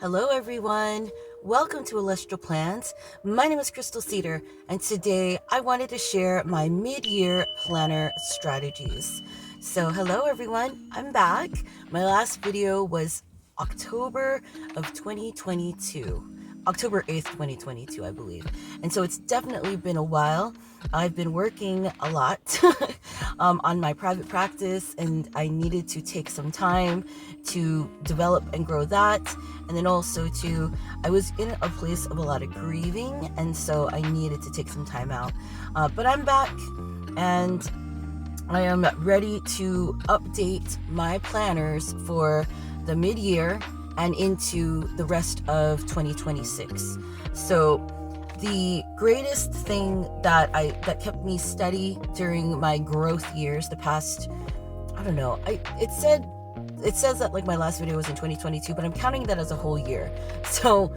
Hello everyone, welcome to Celestial Plans. My name is Crystal Cedar, and today I wanted to share my mid-year planner strategies. So hello everyone, I'm back. My last video was October of 2022. October 8th, 2022, I believe. And so it's definitely been a while. I've been working a lot on my private practice, and I needed to take some time to develop and grow that. And then also to, I was in a place of a lot of grieving, and so I needed to take some time out. But I'm back, and I am ready to update my planners for the mid-year and into the rest of 2026. So the greatest thing that kept me steady during my growth years, the past, I don't know, it says that like my last video was in 2022, but I'm counting that as a whole year. So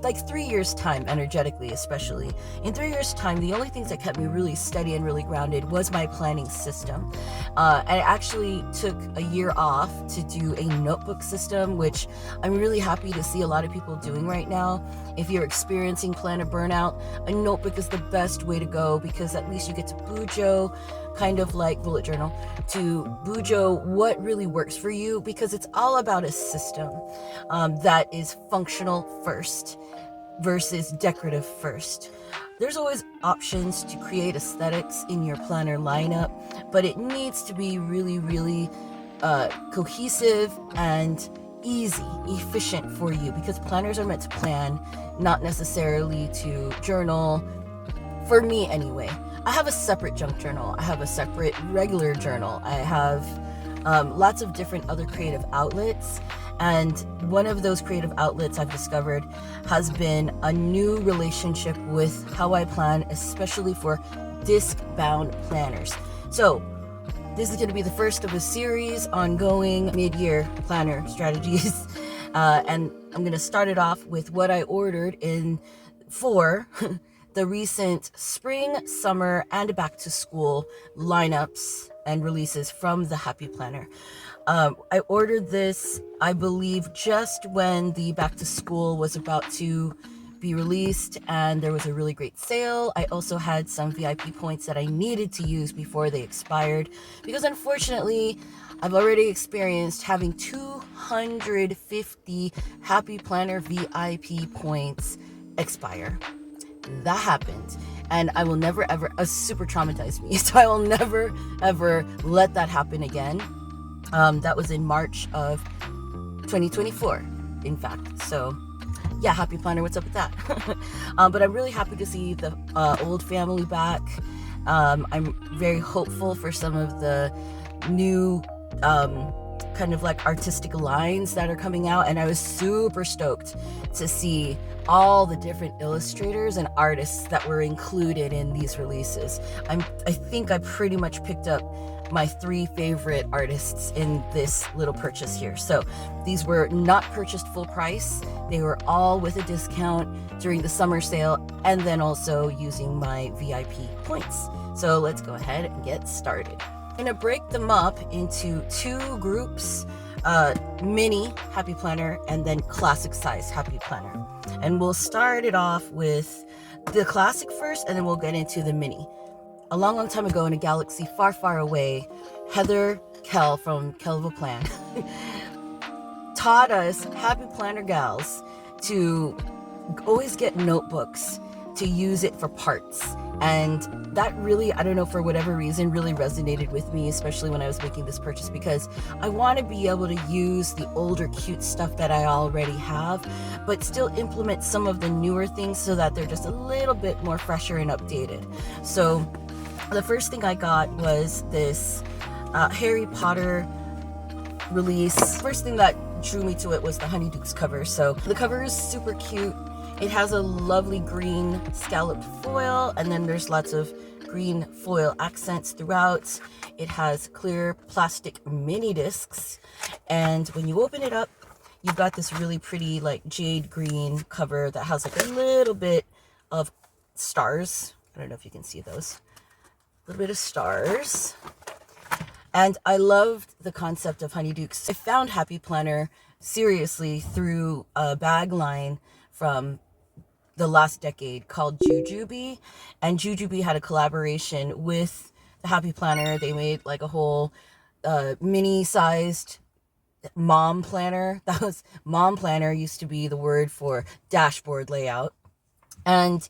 like 3 years time, energetically especially, in 3 years time, the only things that kept me really steady and really grounded was my planning system. I actually took a year off to do a notebook system, which I'm really happy to see a lot of people doing right now. If you're experiencing planner burnout, a notebook is the best way to go, because at least you get to bujo, kind of like bullet journal, to bujo what really works for you, because it's all about a system that is functional first versus decorative first. There's always options to create aesthetics in your planner lineup, but it needs to be really cohesive and easy, efficient for you, because planners are meant to plan, not necessarily to journal. For me anyway. I have a separate junk journal. I have a separate regular journal. I have lots of different other creative outlets. And one of those creative outlets I've discovered has been a new relationship with how I plan, especially for disc-bound planners. So this is going to be the first of a series ongoing mid-year planner strategies. And I'm going to start it off with what I ordered for the recent spring, summer, and back to school lineups and releases from the Happy Planner. I ordered this, I believe, just when the back to school was about to be released, and there was a really great sale. I also had some VIP points that I needed to use before they expired, because unfortunately I've already experienced having 250 Happy Planner VIP points expire. That happened, and I will never ever, super traumatized me, so I will never ever let that happen again. That was in March of 2024, in fact. So yeah, Happy Planner, what's up with that? But I'm really happy to see the old family back. I'm very hopeful for some of the new kind of like artistic lines that are coming out, and I was super stoked to see all the different illustrators and artists that were included in these releases. I think I pretty much picked up my 3 favorite artists in this little purchase here. So these were not purchased full price. They were all with a discount during the summer sale, and then also using my VIP points. So let's go ahead and get started. I'm gonna break them up into 2 groups, mini Happy Planner and then classic size Happy Planner. And we'll start it off with the classic first, and then we'll get into the mini. A long time ago, in a galaxy far away, Heather Kell from Kelva Plan taught us Happy Planner gals to always get notebooks to use it for parts. And that really, I don't know, for whatever reason, really resonated with me, especially when I was making this purchase, because I want to be able to use the older cute stuff that I already have, but still implement some of the newer things so that they're just a little bit more fresher and updated. So the first thing I got was this Harry Potter release. First thing that drew me to it was the Honeydukes cover. So the cover is super cute. It has a lovely green scalloped foil, and then there's lots of green foil accents throughout. It has clear plastic mini discs, and when you open it up, you've got this really pretty like jade green cover that has like a little bit of stars. I don't know if you can see those. A little bit of stars. And I loved the concept of Honeydukes. I found Happy Planner seriously through a bag line from the last decade called Jujube, and Jujube had a collaboration with the Happy Planner. They made like a whole mini-sized mom planner. That was mom planner used to be the word for dashboard layout, and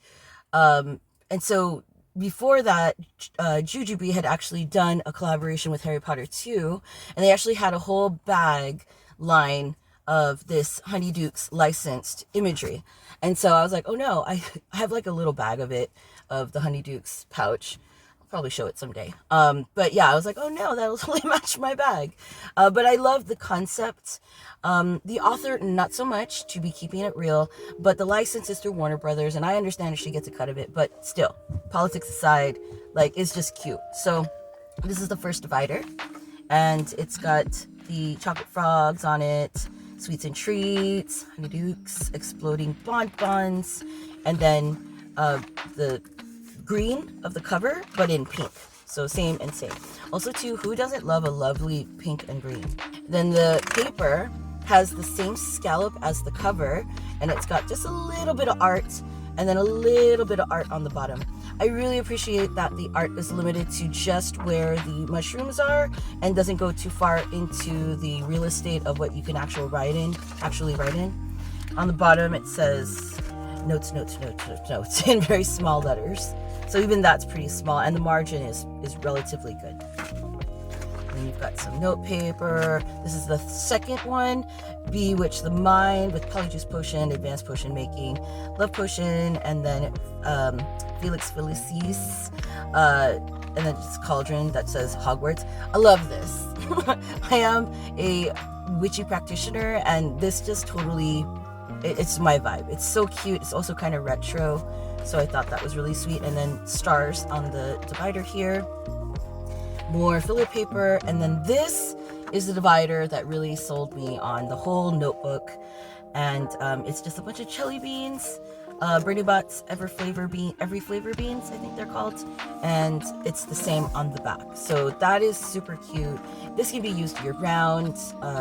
so before that, Jujube had actually done a collaboration with Harry Potter 2, and they actually had a whole bag line of this Honeydukes licensed imagery. And so I was like, oh no, I have like a little bag of it, of the Honeydukes pouch. I'll probably show it someday. But yeah, I was like, oh no, that'll totally match my bag. But I love the concept. The author, not so much, to be keeping it real, but the license is through Warner Brothers, and I understand if she gets a cut of it, but still, politics aside, like, it's just cute. So this is the first divider, and it's got the chocolate frogs on it, sweets and treats, Honeydukes, exploding bonbons, and then the green of the cover, but in pink. So same and same. Also too, who doesn't love a lovely pink and green? Then the paper has the same scallop as the cover, and it's got just a little bit of art and then a little bit of art on the bottom. I really appreciate that the art is limited to just where the mushrooms are and doesn't go too far into the real estate of what you can actually write in. On the bottom it says notes in very small letters. So even that's pretty small, and the margin is relatively good. And then you've got some note paper. This is the second one. Bewitch the Mind with Polyjuice Potion, Advanced Potion Making, Love Potion, and then Felix Felicis, and then just Cauldron that says Hogwarts. I love this. I am a witchy practitioner, and this just totally, it's my vibe. It's so cute. It's also kind of retro, so I thought that was really sweet. And then stars on the divider here. More filler paper, and then this is the divider that really sold me on the whole notebook, and it's just a bunch of chili beans, Bernie Bott's every flavor beans, I think they're called, and it's the same on the back. So that is super cute. This can be used year-round,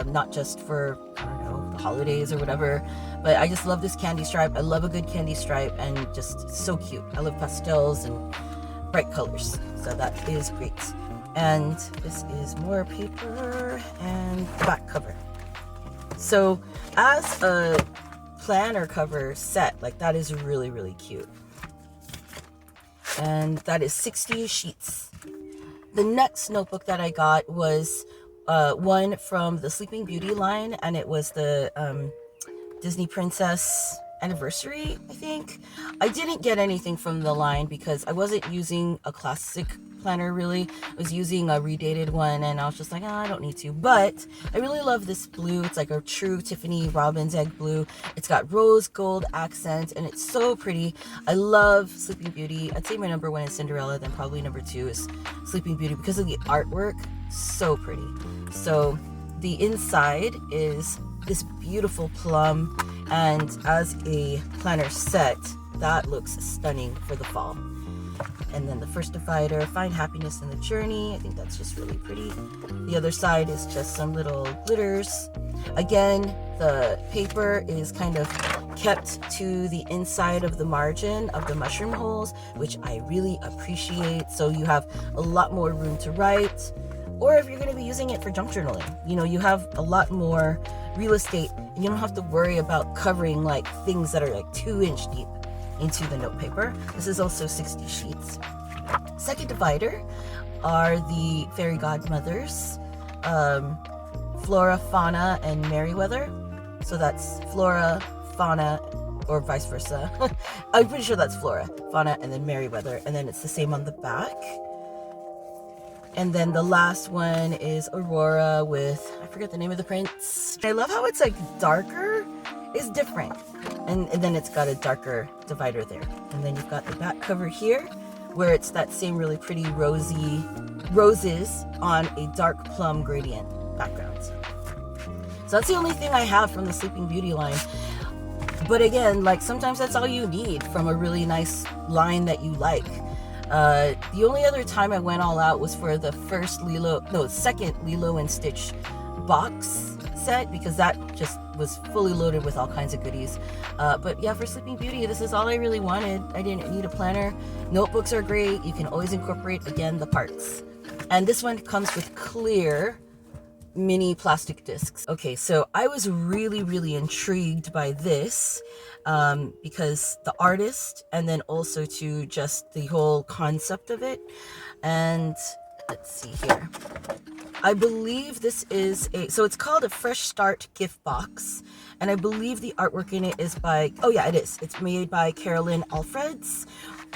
not just for, I don't know, the holidays or whatever, but I just love this candy stripe. I love a good candy stripe, and just so cute. I love pastels and bright colors, so that is great. And this is more paper and the back cover. So as a planner cover set, like, that is really, really cute. And that is 60 sheets. The next notebook that I got was one from the Sleeping Beauty line, and it was the Disney Princess Anniversary, I think. I didn't get anything from the line because I wasn't using a classic planner, really. I was using a redated one, and I was just like, oh, I don't need to. But I really love this blue. It's like a true Tiffany Robin's egg blue. It's got rose gold accent, and it's so pretty. I love Sleeping Beauty. I'd say my number one is Cinderella, then probably number two is Sleeping Beauty because of the artwork. So pretty. So the inside is this beautiful plum, and as a planner set, that looks stunning for the fall. And then the first divider, Find Happiness in the Journey. I think that's just really pretty. The other side is just some little glitters. Again, the paper is kind of kept to the inside of the margin of the mushroom holes, which I really appreciate. So you have a lot more room to write. Or if you're going to be using it for junk journaling, you know, you have a lot more real estate, and you don't have to worry about covering like things that are like 2-inch deep into the note paper. This is also 60 sheets. Second divider are the fairy godmothers, Flora, Fauna, and Merryweather. So that's Flora, Fauna, or vice versa. I'm pretty sure that's Flora, Fauna, and then Merryweather, and then it's the same on the back. And then the last one is Aurora with, I forget the name of the prince. I love how it's like darker. It's different. And then it's got a darker divider there. And then you've got the back cover here, where it's that same really pretty rosy roses on a dark plum gradient background. So that's the only thing I have from the Sleeping Beauty line. But again, like, sometimes that's all you need from a really nice line that you like. The only other time I went all out was for the second Lilo and Stitch box set because that just was fully loaded with all kinds of goodies. But yeah, for Sleeping Beauty, this is all I really wanted. I didn't need a planner. Notebooks are great. You can always incorporate, again, the parts. And this one comes with clear mini plastic discs. Okay, so I was really intrigued by this because the artist, and then also to just the whole concept of it. And let's see here. I believe this is so it's called a Fresh Start gift box, and I believe the artwork in it is by, oh yeah, it is. It's made by Caroline Alfreds,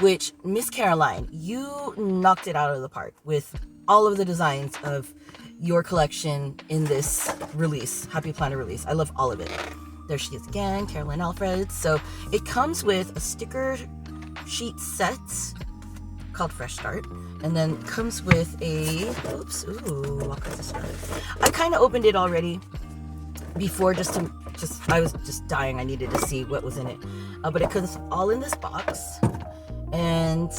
which, Miss Caroline, you knocked it out of the park with all of the designs of your collection in this release, Happy Planner release. I love all of it. There she is again, Caroline Alfreds. So it comes with a sticker sheet set called Fresh Start, and then comes with a, I kind of opened it already before I was just dying. I needed to see what was in it. But it comes all in this box, and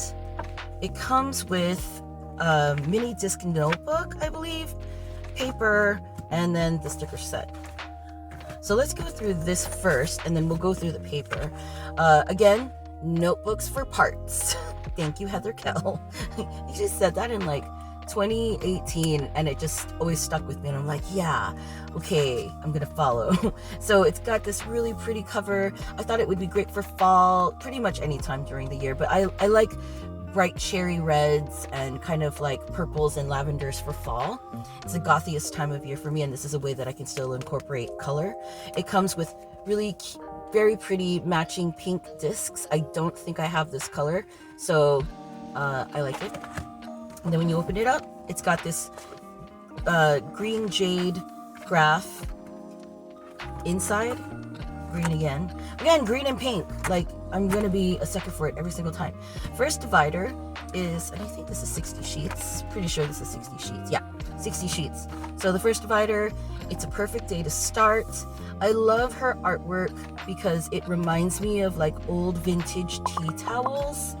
it comes with a mini disc notebook, I believe, paper, and then the sticker set. So let's go through this first, and then we'll go through the paper. Again, notebooks for parts. Thank you, Heather Kell. You just said that in like 2018, and it just always stuck with me, and I'm like, yeah, okay, I'm gonna follow. So it's got this really pretty cover. I thought it would be great for fall, pretty much any time during the year, but I like bright cherry reds and kind of like purples and lavenders for fall. It's the gothiest time of year for me, and this is a way that I can still incorporate color. It comes with really very pretty matching pink discs. I don't think I have this color, so I like it. And then when you open it up, it's got this green jade graph inside. Green again, green and pink. Like, I'm gonna be a sucker for it every single time. First divider is, and I think this is 60 sheets. Pretty sure this is 60 sheets. Yeah, 60 sheets. So the first divider, it's a perfect day to start. I love her artwork because it reminds me of like old vintage tea towels.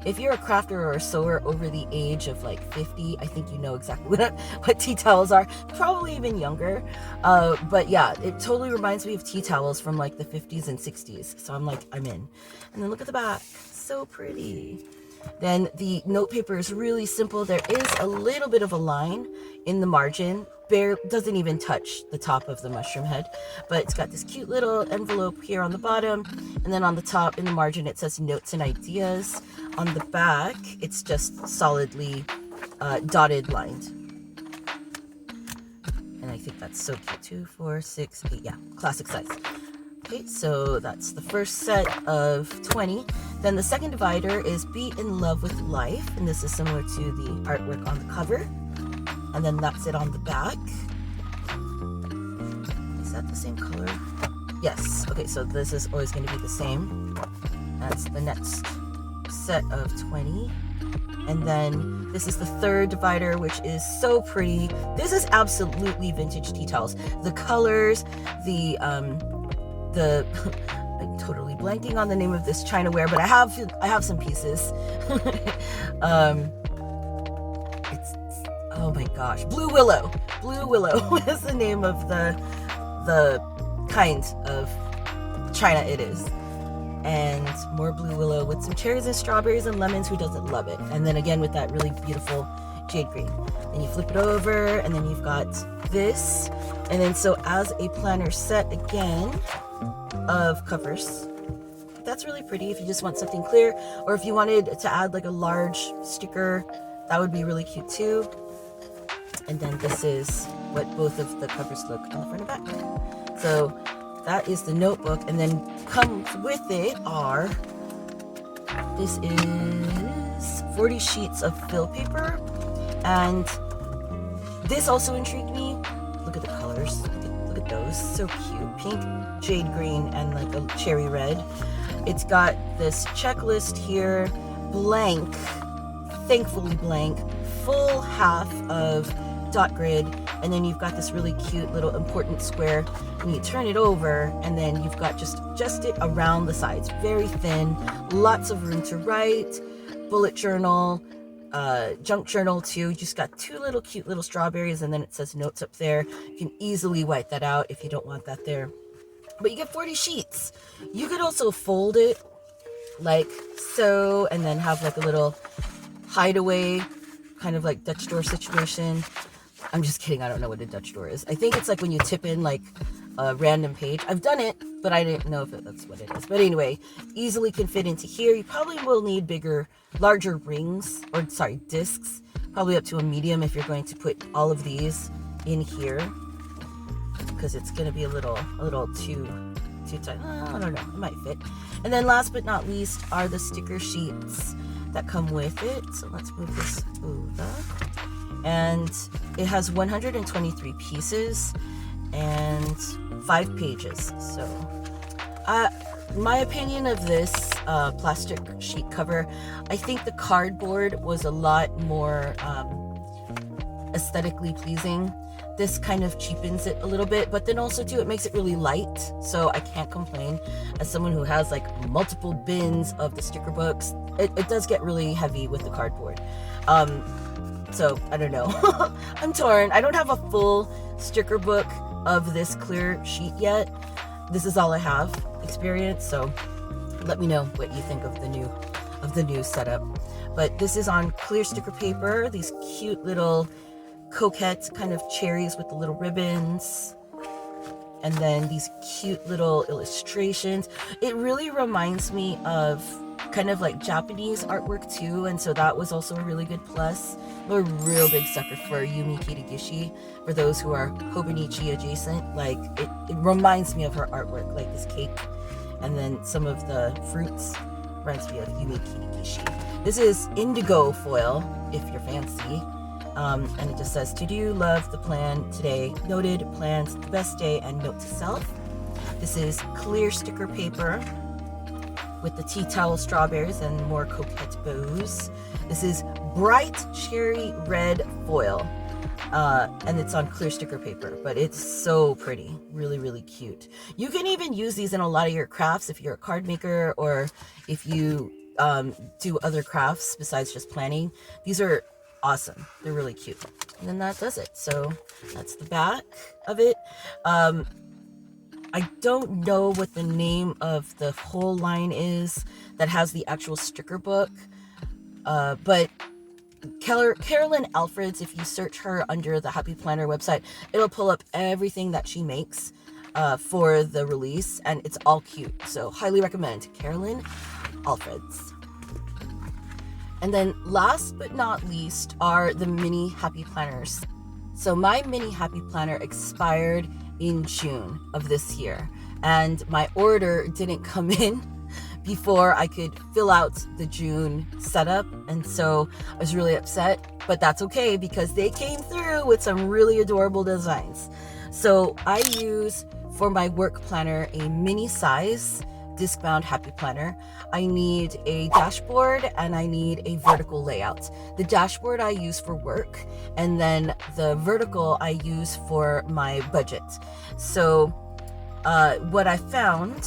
If you're a crafter or a sewer over the age of like 50, I think you know exactly what tea towels are, probably even younger. But yeah, it totally reminds me of tea towels from like the 50s and 60s. So I'm like, I'm in. And then look at the back, so pretty. Then the note paper is really simple. There is a little bit of a line in the margin, doesn't even touch the top of the mushroom head, but it's got this cute little envelope here on the bottom, and then on the top in the margin it says notes and ideas. On the back it's just solidly dotted lined, and I think that's so cute. 2, 4, 6, 8, yeah, classic size. Okay, so that's the first set of 20. Then the second divider is Be in Love with Life, and this is similar to the artwork on the cover. And then that's it on the back. Is that the same color? Yes. Okay, so this is always going to be the same. That's the next set of 20. And then this is the third divider, which is so pretty. This is absolutely vintage tea towels. The colors, the I'm totally blanking on the name of this chinaware, but I have some pieces. It's, oh my gosh, Blue Willow. Blue Willow is the name of the kind of china it is. And more Blue Willow with some cherries and strawberries and lemons. Who doesn't love it? And then again with that really beautiful jade green. Then you flip it over, and then you've got this. And then so as a planner set again of covers, that's really pretty if you just want something clear, or if you wanted to add like a large sticker, that would be really cute too. And then this is what both of the covers look on the front and back. So that is the notebook, and then comes with it are, this is 40 sheets of fill paper, and this also intrigued me. Look at the colors. Look at those, so cute. Pink, jade green, and like a cherry red. It's got this checklist here, blank, thankfully blank, full half of dot grid, and then you've got this really cute little important square, and you turn it over, and then you've got just it around the sides, very thin, lots of room to write, bullet journal, junk journal too. You just got 2 little cute little strawberries, and then it says notes up there. You can easily white that out if you don't want that there. But you get 40 sheets. You could also fold it like so, and then have like a little hideaway, kind of like Dutch door situation. I'm just kidding. I don't know what a Dutch door is. I think it's like when you tip in like a random page. I've done it, but I didn't know if that's what it is. But anyway, easily can fit into here. You probably will need larger rings, or sorry, discs, probably up to a medium if you're going to put all of these in here, because it's going to be a little too tight. I don't know. It might fit. And then last but not least are the sticker sheets that come with it. So let's move this over. And it has 123 pieces and 5 pages. So my opinion of this plastic sheet cover, I think the cardboard was a lot more aesthetically pleasing. This kind of cheapens it a little bit, but then also too, it makes it really light, so I can't complain. As someone who has like multiple bins of the sticker books, it does get really heavy with the cardboard. So I don't know. I'm torn. I don't have a full sticker book of this clear sheet yet. This is all I have experience, so let me know what you think of the new setup. But this is on clear sticker paper, these cute little coquette kind of cherries with the little ribbons, and then these cute little illustrations. It really reminds me of kind of like Japanese artwork too, and so that was also a really good plus. I'm a real big sucker for Yumi Kirigishi. For those who are Hobonichi adjacent, like it reminds me of her artwork, like this cake, and then some of the fruits reminds me of Yumi Kirigishi. This is indigo foil if you're fancy. And it just says, to do, love the plan today, noted, plans the best day, and note to self. This is clear sticker paper with the tea towel strawberries and more coquette bows. This is bright cherry red foil, and it's on clear sticker paper, but it's so pretty, really, really cute. You can even use these in a lot of your crafts if you're a card maker, or if you do other crafts besides just planning. These are awesome. They're really cute. And then that does it. So that's the back of it. I don't know what the name of the whole line is that has the actual sticker book, but Caroline Alfreds, if you search her under the Happy Planner website, it'll pull up everything that she makes for the release, and it's all cute. So highly recommend Caroline Alfreds. And then last but not least are the mini Happy Planners. So my mini Happy Planner expired in June of this year, and my order didn't come in before I could fill out the June setup, and so I was really upset, but that's okay because they came through with some really adorable designs. So I use for my work planner a mini size disc-bound Happy Planner. I need a dashboard and I need a vertical layout. The dashboard I use for work, and then the vertical I use for my budget. So what I found,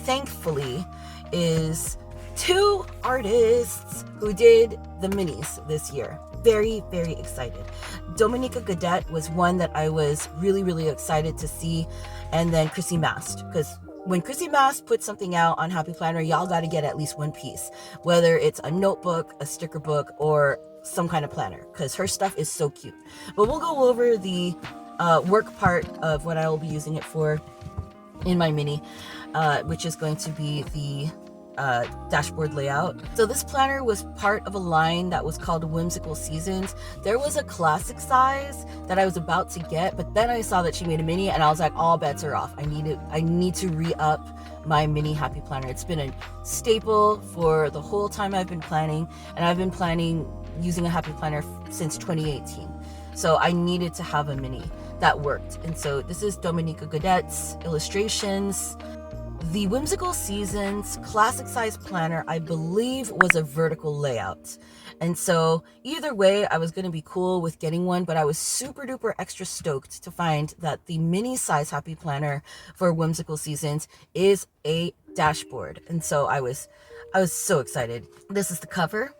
thankfully, is 2 artists who did the minis this year. Very, very excited. Dominika Godette was one that I was really, really excited to see, and then Krissy Mast, because when Krissy Mast puts something out on Happy Planner, y'all got to get at least one piece, whether it's a notebook, a sticker book, or some kind of planner, because her stuff is so cute. But we'll go over the work part of what I will be using it for in my mini, which is going to be the dashboard layout. So this planner was part of a line that was called Whimsical Seasons. There was a classic size that I was about to get, but then I saw that she made a mini and I was like, all bets are off. I need to re-up my mini Happy Planner. It's been a staple for the whole time I've been planning, and I've been planning using a Happy Planner since 2018. So I needed to have a mini that worked. And so this is Dominika Godette's illustrations. The Whimsical Seasons classic size planner, I believe, was a vertical layout. And so either way, I was going to be cool with getting one, but I was super duper extra stoked to find that the mini size Happy Planner for Whimsical Seasons is a dashboard. And so I was so excited. This is the cover.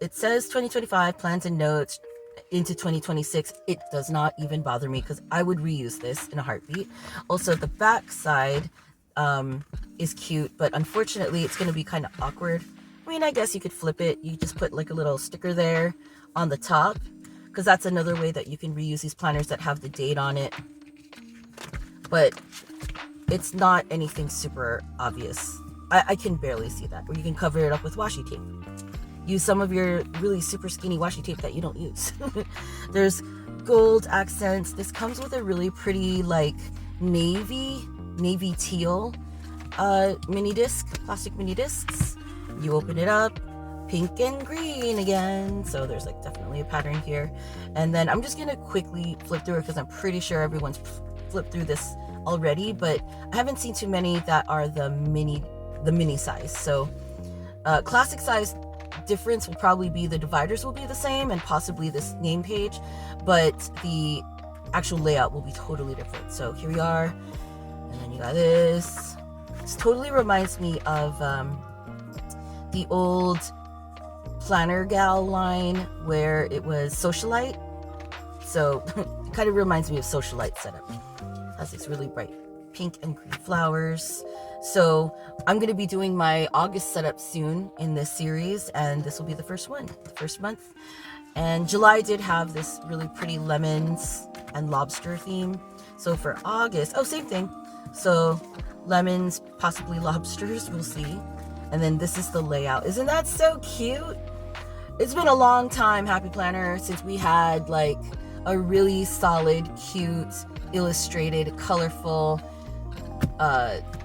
it says 2025 plans and notes into 2026. It does not even bother me because I would reuse this in a heartbeat. Also, the back side is cute, but unfortunately it's going to be kind of awkward. I mean, I guess you could flip it. You just put like a little sticker there on the top, because that's another way that you can reuse these planners that have the date on it. But it's not anything super obvious. I can barely see that. Or you can cover it up with washi tape. Use some of your really super skinny washi tape that you don't use. There's gold accents. This comes with a really pretty like navy teal mini disc, plastic mini discs. You open it up, pink and green again. So there's like definitely a pattern here. And then I'm just gonna quickly flip through it because I'm pretty sure everyone's flipped through this already, but I haven't seen too many that are the mini size. So classic size difference will probably be the dividers will be the same and possibly this name page, but the actual layout will be totally different. So here we are, and then you got this. This totally reminds me of the old Planner Gal line where it was Socialite. So it kind of reminds me of Socialite setup. It has these really bright pink and green flowers. So I'm going to be doing my August setup soon in this series, and this will be the first one, the first month. And July did have this really pretty lemons and lobster theme. So for August, oh, same thing. So lemons, possibly lobsters, we'll see. And then this is the layout. Isn't that so cute? It's been a long time, Happy Planner, since we had like a really solid, cute, illustrated, colorful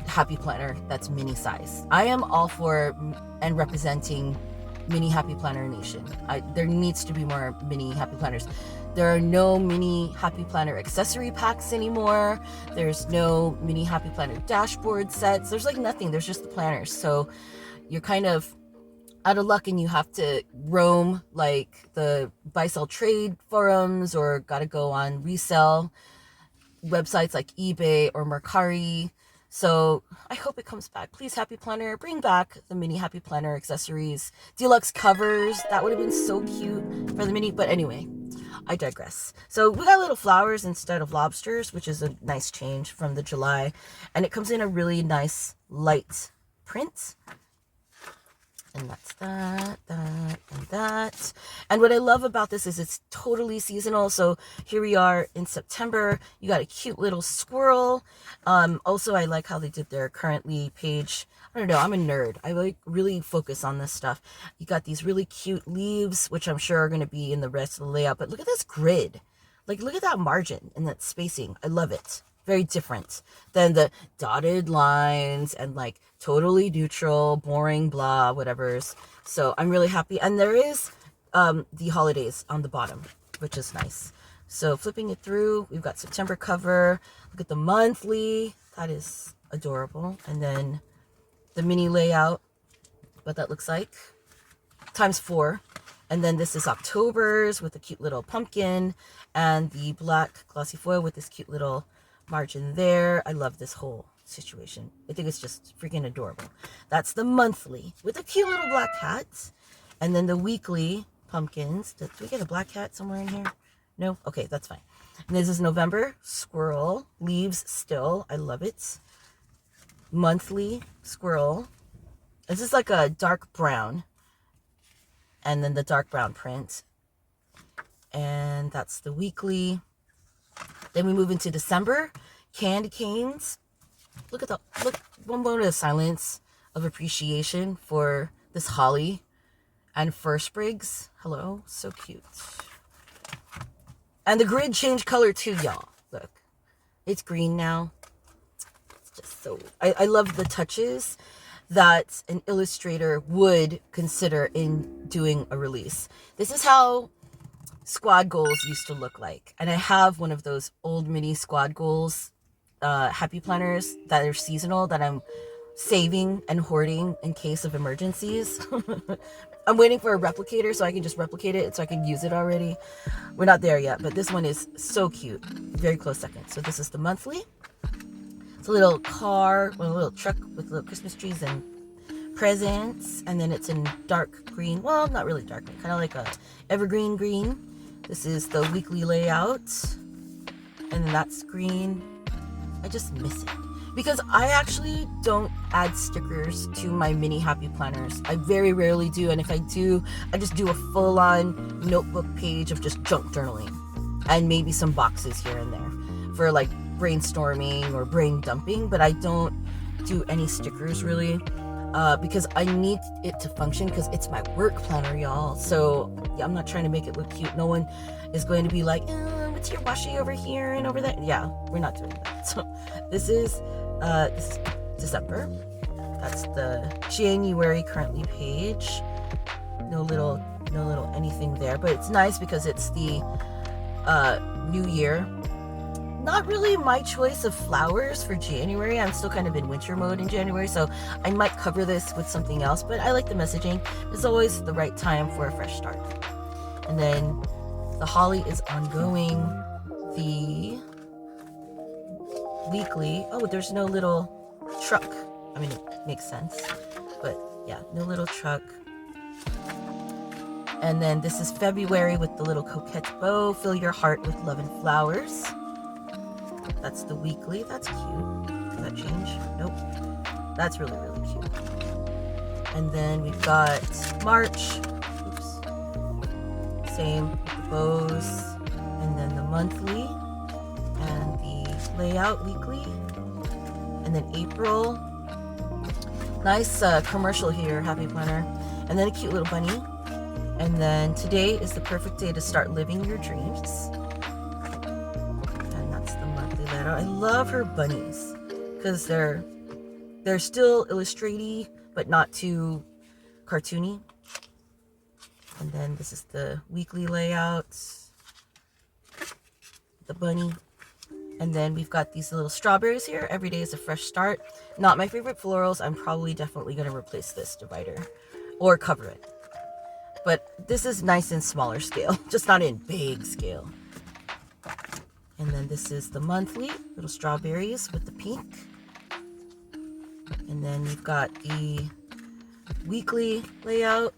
Happy Planner that's mini size. I am all for and representing mini Happy Planner Nation. There needs to be more mini Happy Planners. There are no mini Happy Planner accessory packs anymore. There's no mini Happy Planner dashboard sets. There's like nothing. There's just the planners. So you're kind of out of luck and you have to roam like the buy sell trade forums, or got to go on resell websites like eBay or Mercari. So I hope it comes back. Please, Happy Planner, bring back the mini Happy Planner accessories. Deluxe covers. That would have been so cute for the mini. But anyway, I digress. So we got little flowers instead of lobsters, which is a nice change from the July. And it comes in a really nice light print. And that's that, and that. And what I love about this is it's totally seasonal. So here we are in September. You got a cute little squirrel. Also, I like how they did their currently page. I don't know, I'm a nerd. I like really focus on this stuff. You got these really cute leaves, which I'm sure are going to be in the rest of the layout. But look at this grid. Like, look at that margin and that spacing. I love it. Very different than the dotted lines and like totally neutral, boring, blah, whatever's. So I'm really happy. And there is the holidays on the bottom, which is nice. So flipping it through, we've got September cover. Look at the monthly. That is adorable. And then the mini layout, what that looks like, times 4. And then this is October's with a cute little pumpkin and the black glossy foil with this cute little margin there. I love this whole situation. I think it's just freaking adorable. That's the monthly with a cute little black hat. And then the weekly pumpkins. Did we get a black hat somewhere in here? No? Okay, that's fine. And this is November squirrel. Leaves still. I love it. Monthly squirrel. This is like a dark brown. And then the dark brown print. And that's the weekly. Then we move into December. Candy canes. Look at one moment of silence of appreciation for this holly and fir sprigs. Hello, so cute. And the grid changed color too, y'all. Look, it's green now. It's just so, I love the touches that an illustrator would consider in doing a release. This is how squad goals used to look like. And I have one of those old mini squad goals Happy Planners that are seasonal that I'm saving and hoarding in case of emergencies. I'm waiting for a replicator so I can just replicate it so I can use it already. We're not there yet, but this one is so cute. Very close second. So this is the monthly. It's a little car, a little truck with little Christmas trees and presents, and then it's in dark green. Well, not really dark green, kind of like a evergreen green. This is the weekly layout, and then that's green. I just miss it because I actually don't add stickers to my mini happy planners. I very rarely do, and if I do, I just do a full-on notebook page of just junk journaling and maybe some boxes here and there for like brainstorming or brain dumping, but I don't do any stickers really because I need it to function because it's my work planner, y'all. So yeah, I'm not trying to make it look cute. No one is going to be like, what's your washi over here and over there? Yeah, we're not doing that. So this is December. That's the January currently page. No little anything there, but it's nice because it's the new year. Not really my choice of flowers for January. I'm still kind of in winter mode in January, so I might cover this with something else, but I like the messaging. It's always the right time for a fresh start. And then the holly is ongoing. The weekly, oh, there's no little truck. I mean, it makes sense, but yeah, no little truck. And then this is February with the little coquette bow. Fill your heart with love and flowers. That's the weekly. That's cute. Does that change? Nope. That's really, really cute. And then we've got March. Oops. Same with the bows. And then the monthly. And the layout weekly. And then April. Nice commercial here, Happy Planner. And then a cute little bunny. And then today is the perfect day to start living your dreams. I love her bunnies because they're still illustratey but not too cartoony. And then this is the weekly layouts, the bunny, and then we've got these little strawberries here. Every day is a fresh start. Not my favorite florals. I'm probably definitely going to replace this divider or cover it, but this is nice in smaller scale, just not in big scale. And then this is the monthly, little strawberries with the pink. And then we've got the weekly layout.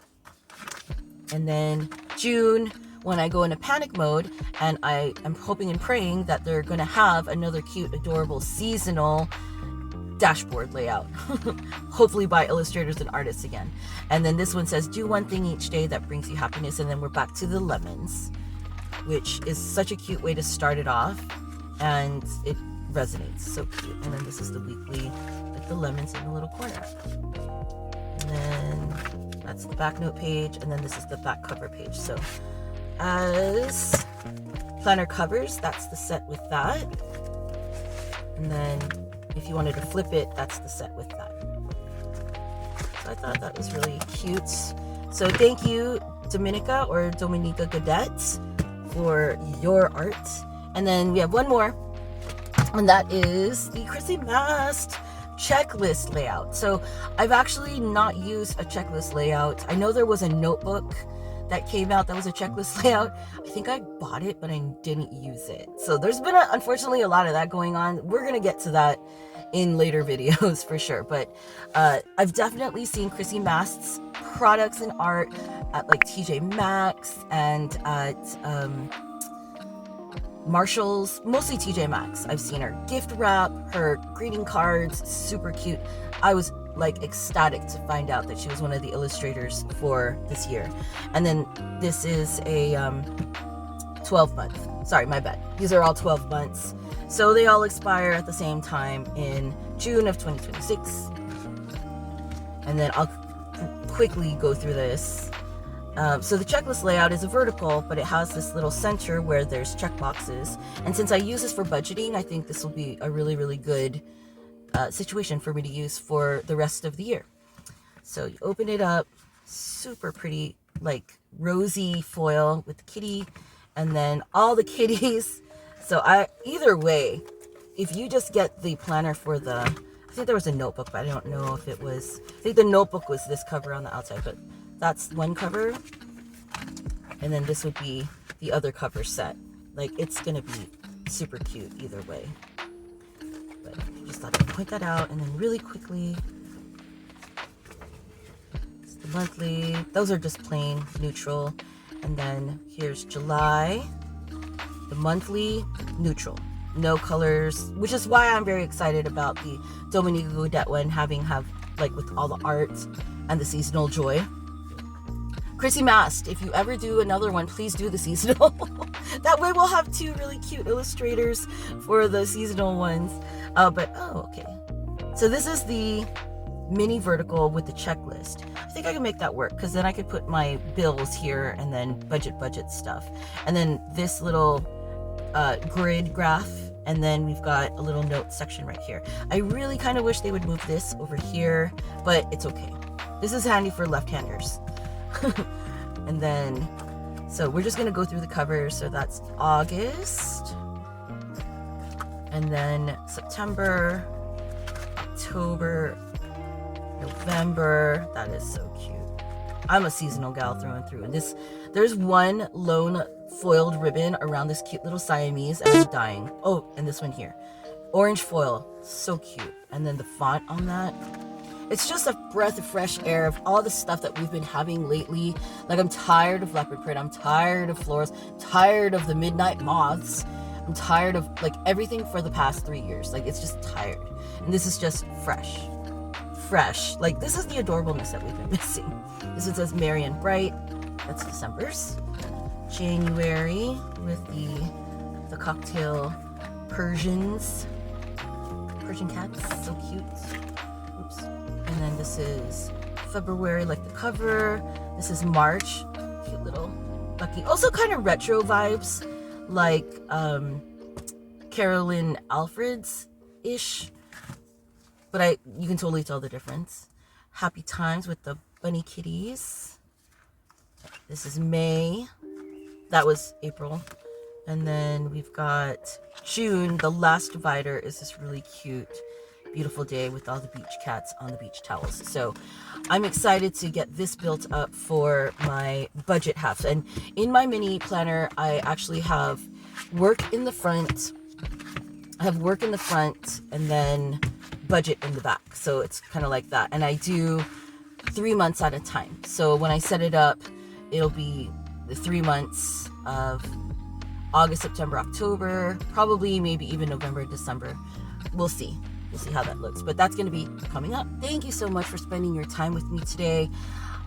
And then June, when I go into panic mode, and I am hoping and praying that they're going to have another cute, adorable, seasonal dashboard layout. Hopefully by illustrators and artists again. And then this one says, do one thing each day that brings you happiness. And then we're back to the lemons, which is such a cute way to start it off, and it resonates. So cute. And then this is the weekly with the lemons in the little corner. And then that's the back note page, and then this is the back cover page. So as planner covers, that's the set with that. And then if you wanted to flip it, that's the set with that. So I thought that was really cute. So thank you, Dominika Godette, for your art. And then we have one more, and that is the Krissy Mast checklist layout. So I've actually not used a checklist layout. I know there was a notebook that came out that was a checklist layout. I think I bought it, but I didn't use it. So there's been unfortunately a lot of that going on. We're gonna get to that in later videos for sure, but I've definitely seen Krissy Mast's products and art at like TJ Maxx and at Marshall's, mostly TJ Maxx. I've seen her gift wrap, her greeting cards, super cute. I was like ecstatic to find out that she was one of the illustrators for this year. And then this is a 12 month, sorry, my bad. These are all 12 months. So they all expire at the same time in June of 2026. And then I'll quickly go through this. So the checklist layout is a vertical, but it has this little center where there's check boxes. And since I use this for budgeting, I think this will be a really, really good situation for me to use for the rest of the year. So you open it up, super pretty, like rosy foil with the kitty, and then all the kitties. So either way, if you just get the planner for I think there was a notebook, but I don't know if it was, I think the notebook was this cover on the outside, but that's one cover. And then this would be the other cover set. Like, it's gonna be super cute either way. But I just thought I'd point that out. And then really quickly, monthly. Those are just plain neutral. And then here's July, the monthly neutral. No colors, which is why I'm very excited about the Dominika Godette one have like with all the art and the seasonal joy. Krissy Mast, if you ever do another one, please do the seasonal. That way we'll have 2 really cute illustrators for the seasonal ones. Okay. So this is the mini vertical with the checklist. I think I can make that work because then I could put my bills here and then budget stuff. And then this little grid graph, and then we've got a little note section right here. I really kind of wish they would move this over here, but it's okay. This is handy for left-handers. And then, so we're just gonna go through the covers. So that's August, and then September, October, November. That is so cute. I'm a seasonal gal through and through. And there's one lone foiled ribbon around this cute little Siamese, and I'm dying. Oh, and this one here, orange foil, so cute. And then the font on that, it's just a breath of fresh air of all the stuff that we've been having lately. Like, I'm tired of leopard print, I'm tired of florals, tired of the midnight moths, I'm tired of like everything for the past 3 years. Like, it's just tired. And this is just fresh. Like, this is the adorableness that we've been missing. This one says Merry and Bright. That's December's. January with the cocktail Persian cats, so cute. Oops. And then this is February, like the cover. This is March, cute little Bucky. Also kind of retro vibes, like Caroline Alfreds ish, but you can totally tell the difference. Happy Times with the bunny kitties. This is May. That was April. And then we've got June. The last divider is this really cute, beautiful day with all the beach cats on the beach towels. So I'm excited to get this built up for my budget half. And in my mini planner, I actually have work in the front. I have work in the front and then budget in the back. So it's kind of like that. And I do 3 months at a time. So when I set it up, it'll be the 3 months of August, September, October, probably maybe even November, December. We'll see how that looks, but that's going to be coming up. Thank you so much for spending your time with me today.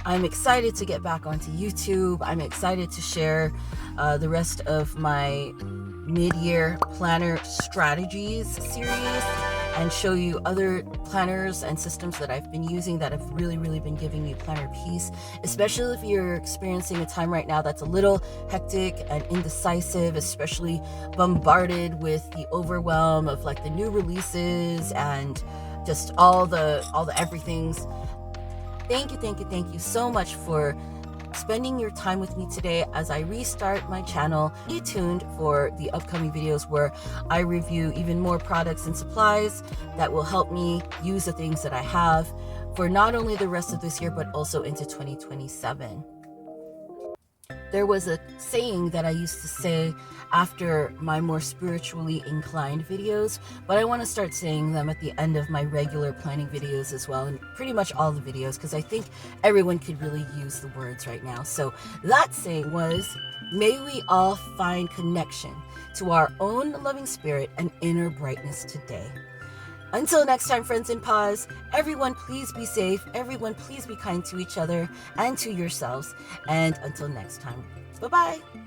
I'm excited to get back onto YouTube. I'm excited to share the rest of my mid-year planner strategies series and show you other planners and systems that I've been using that have really been giving me planner peace, especially if you're experiencing a time right now that's a little hectic and indecisive, especially bombarded with the overwhelm of like the new releases and just all the everythings. Thank you so much for spending your time with me today as I restart my channel. Stay tuned for the upcoming videos where I review even more products and supplies that will help me use the things that I have for not only the rest of this year, but also into 2027. There was a saying that I used to say after my more spiritually inclined videos, but I want to start saying them at the end of my regular planning videos as well, and pretty much all the videos, because I think everyone could really use the words right now. So that saying was, may we all find connection to our own loving spirit and inner brightness today. Until next time, friends in pause, everyone please be safe, everyone please be kind to each other and to yourselves, and until next time, bye-bye.